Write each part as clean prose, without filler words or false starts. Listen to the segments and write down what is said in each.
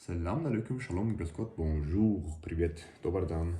Salam alaikum, shalom, grüß Gott, bonjour, privet, dobar dan,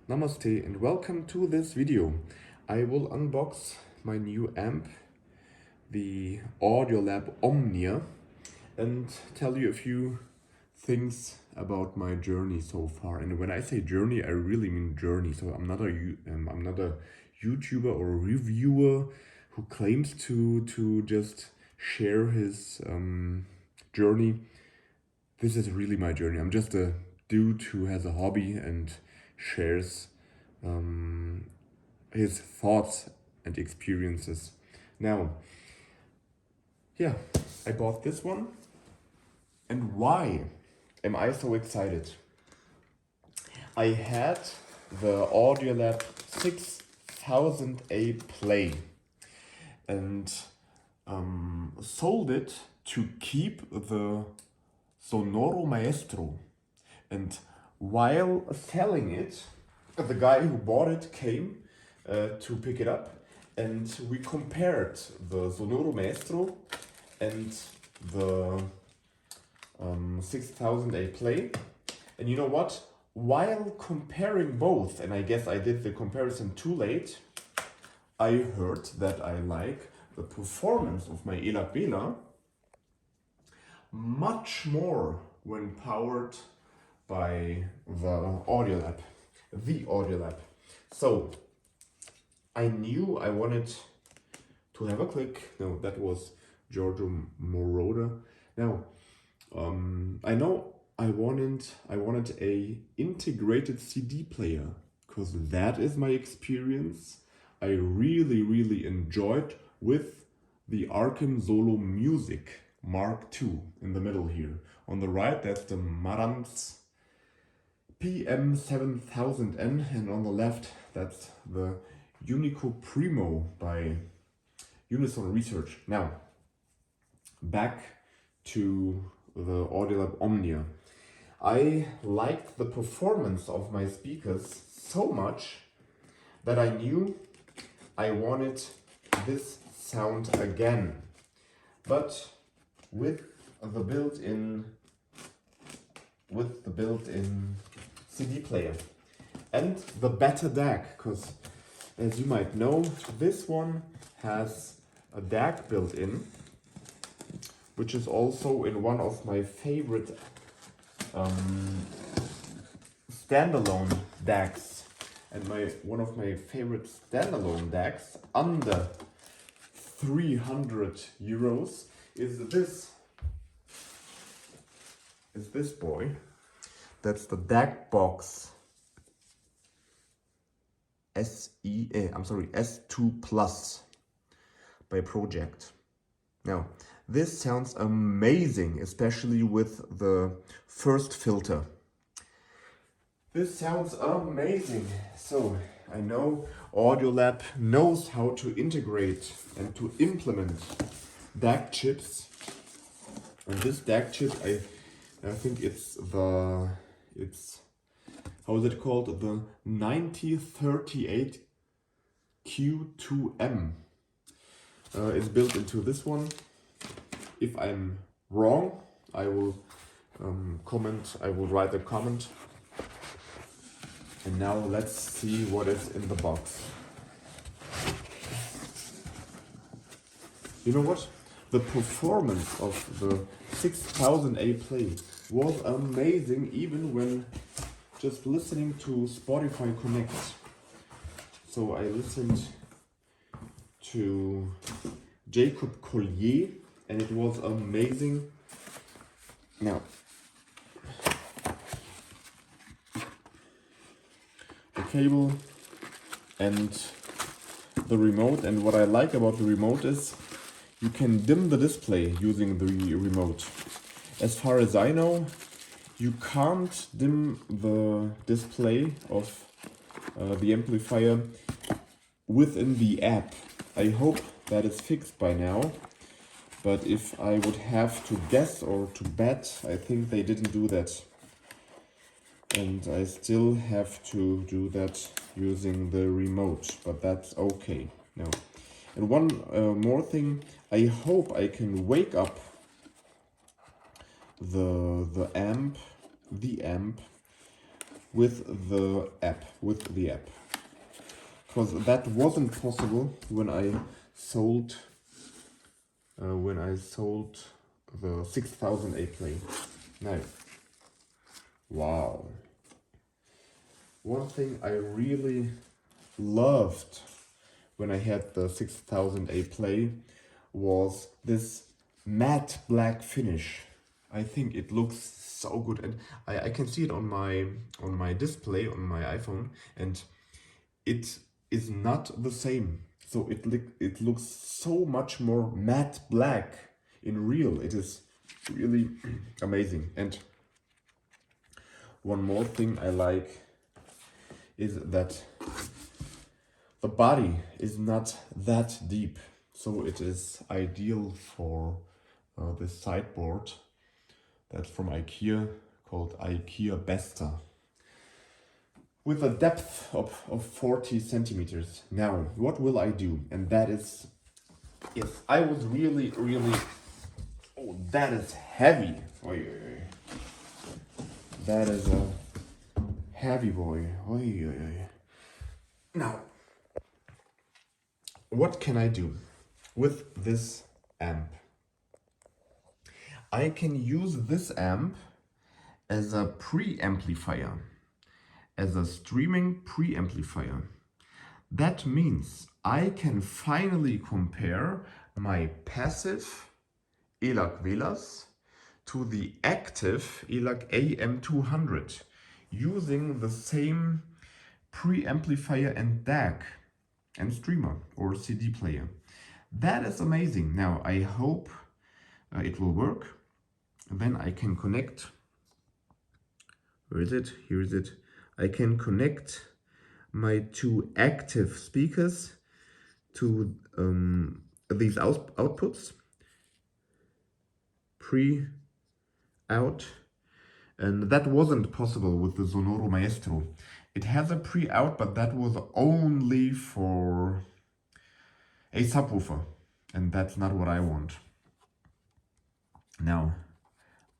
namaste, and welcome to this video. I will unbox my new amp, the audiolab OMNIA, and tell you a few things about my journey so far. And when I say journey, I really mean journey. So I'm not a YouTuber or a reviewer who claims to just share his journey. This is really my journey. I'm just a dude who has a hobby and shares his thoughts and experiences. Now, yeah, I bought this one. And why am I so excited? I had the audiolab 6000A Play and sold it to keep the Sonoro Maestro, and while selling it, the guy who bought it came to pick it up, and we compared the Sonoro Maestro and the 6000A Play. And you know what? While comparing both, and I guess I did the comparison too late, I heard that I like the performance of my Elab Bela much more when powered by the audiolab. So I knew I wanted to have a click. No, that was Giorgio Moroder. Now I know I wanted a integrated CD player, because that is my experience. I really enjoyed with the Arkham Solo Music Mark II in the middle here. On the right, that's the Marantz PM7000N, and on the left, that's the Unico Primo by Unison Research. Now, back to the audiolab OMNIA. I liked the performance of my speakers so much that I knew I wanted this sound again, but with the built-in CD player and the better DAC, because as you might know, this one has a DAC built in, which is also in one of my favorite standalone DACs. And one of my favorite standalone DACs under 300 euros is this boy. That's the DAC Box S2 Plus by Project. Now, this sounds amazing, especially with the first filter. This sounds amazing. So I know Audiolab knows how to integrate and to implement DAC chips. And this DAC chip, I think it's how is it called? The 9038Q2M is built into this one. If I'm wrong, I will comment. I will write a comment. And now let's see what is in the box. You know what? The performance of the 6000A Play was amazing, even when just listening to Spotify Connect. So I listened to Jacob Collier, and it was amazing. Now, the cable and the remote, and what I like about the remote is you can dim the display using the remote. As far as I know, you can't dim the display of the amplifier within the app. I hope that is fixed by now, but if I would have to guess or to bet, I think they didn't do that. And I still have to do that using the remote, but that's okay. Now, and one more thing, I hope I can wake up the amp with the app, because that wasn't possible when I sold the 6000 A play. Now, wow. One thing I really loved when I had the 6000 A play was this matte black finish. I think it looks so good, and I can see it on my display on my iPhone, and it is not the same. So it looks so much more matte black in real. It is really amazing. And one more thing I like is that the body is not that deep, so it is ideal for this sideboard that's from IKEA, called IKEA Besta, with a depth of 40 centimeters. Now, what will I do? And that is, if I was really, oh, that is heavy. Oy, oy, oy. That is a heavy boy. Oy, oy, oy. Now, what can I do with this amp? I can use this amp as a preamplifier, as a streaming preamplifier. That means I can finally compare my passive ELAC Velas to the active ELAC AM200 using the same preamplifier and DAC and streamer or CD player. That is amazing. Now I hope it will work. Then I can connect. Where is it? Here is it. I can connect my two active speakers to these outputs, pre-out, and that wasn't possible with the Sonoro Maestro. It has a pre-out, but that was only for a subwoofer, and that's not what I want. Now,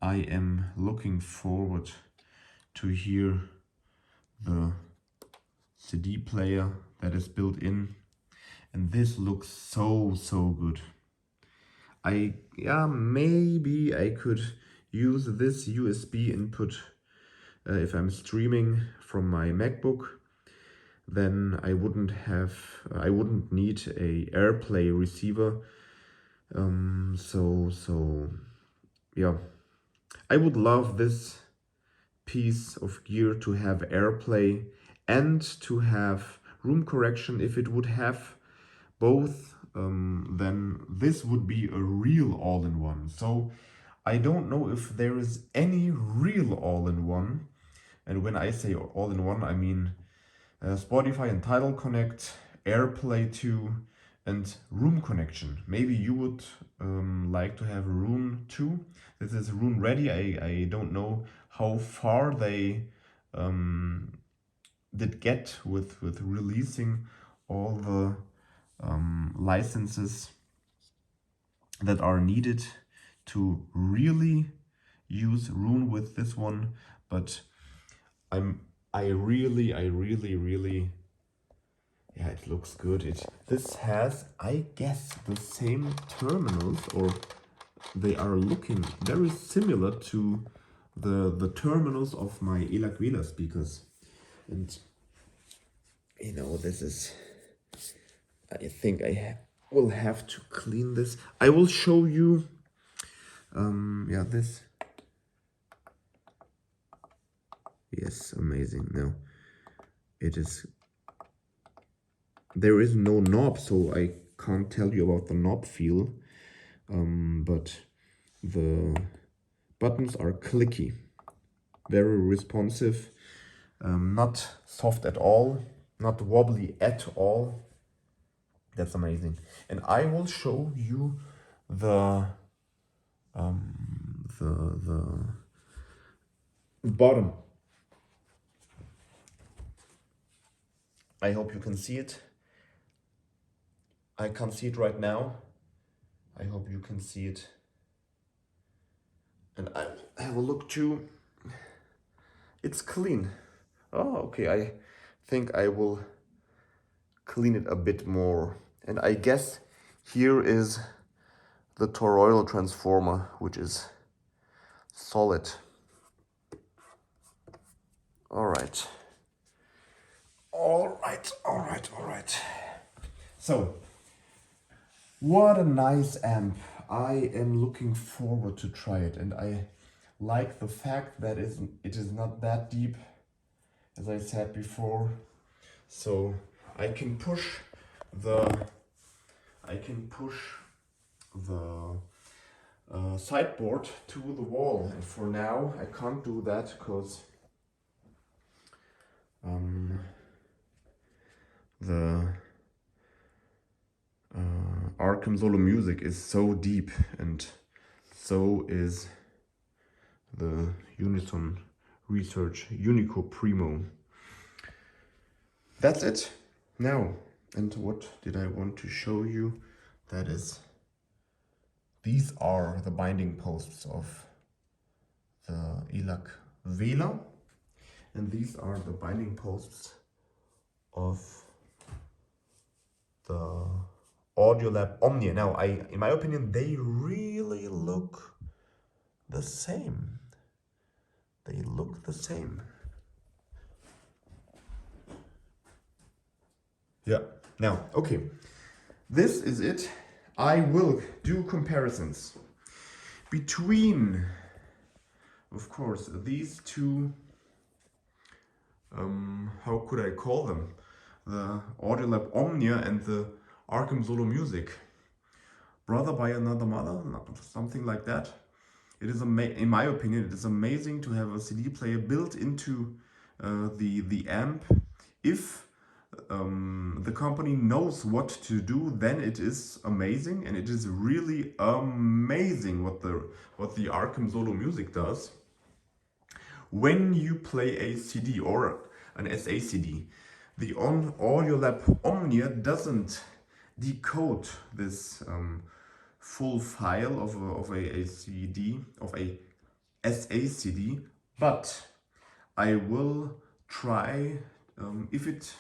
I am looking forward to hear the CD player that is built in, and this looks so good. Maybe I could use this USB input if I'm streaming from my MacBook. Then I wouldn't need a AirPlay receiver. Yeah, I would love this piece of gear to have AirPlay and to have room correction. If it would have both, then this would be a real all-in-one. So I don't know if there is any real all-in-one. And when I say all-in-one, I mean Spotify and Tidal Connect, AirPlay 2, and room connection. Maybe you would like to have Roon 2. This is Roon ready. I don't know how far they did get with releasing all the licenses that are needed to really use Roon with this one, but I really, yeah, it looks good. This has, I guess, the same terminals, or they are looking very similar to the terminals of my ELAC Vela speakers. And you know, this is, I think I will have to clean this. I will show you, yeah, this. Yes, amazing. Now, it is, there is no knob, so I can't tell you about the knob feel, but the buttons are clicky, very responsive, not soft at all, not wobbly at all. That's amazing. And I will show you the bottom. I hope you can see it. I can't see it right now. I hope you can see it. And I have a look too. It's clean. Oh, okay, I think I will clean it a bit more. And I guess here is the toroidal transformer, which is solid. All right. All right. So, what a nice amp. I am looking forward to try it, and I like the fact that it is not that deep, as I said before. So I can push the sideboard to the wall, and for now I can't do that because the Arkham Solo Music is so deep, and so is the Unison Research Unico Primo. That's it now. And what did I want to show you? That is, these are the binding posts of the ELAC Vela, and these are the binding posts of the audiolab OMNIA. Now, in my opinion, they really look the same. They look the same. Yeah. Now, okay. This is it. I will do comparisons between, of course, these two, how could I call them? The audiolab OMNIA and the Arkham Solo Music. Brother by another mother, something like that. It is in my opinion, it is amazing to have a CD player built into the amp. If the company knows what to do, then it is amazing, and it is really amazing what the Arkham Solo Music does. When you play a CD or an SACD, the audiolab OMNIA doesn't decode this full file of a CD, of a SACD, but I will try if it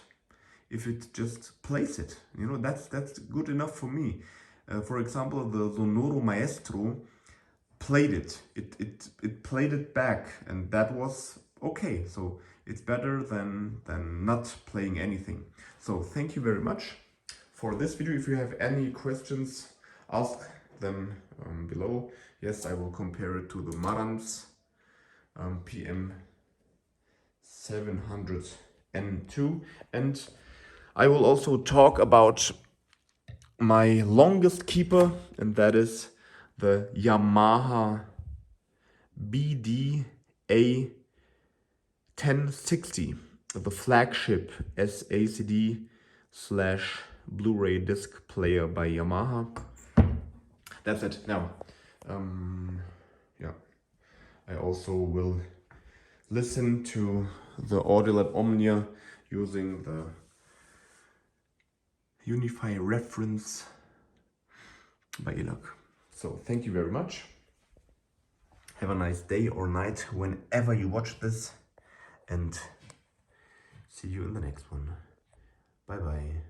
just plays it. You know, that's good enough for me. For example, the Sonoro Maestro played it. It played it back, and that was okay. So it's better than not playing anything. So thank you very much for this video. If you have any questions, ask them below. Yes, I will compare it to the Marantz PM 700N2, and I will also talk about my longest keeper, and that is the Yamaha BDA 1060, the flagship SACD / Blu-ray disc player by Yamaha. That's it. Now, yeah, I also will listen to the audiolab OMNIA using the Unify reference by ELAC. So thank you very much. Have a nice day or night whenever you watch this, and see you in the next one. Bye bye.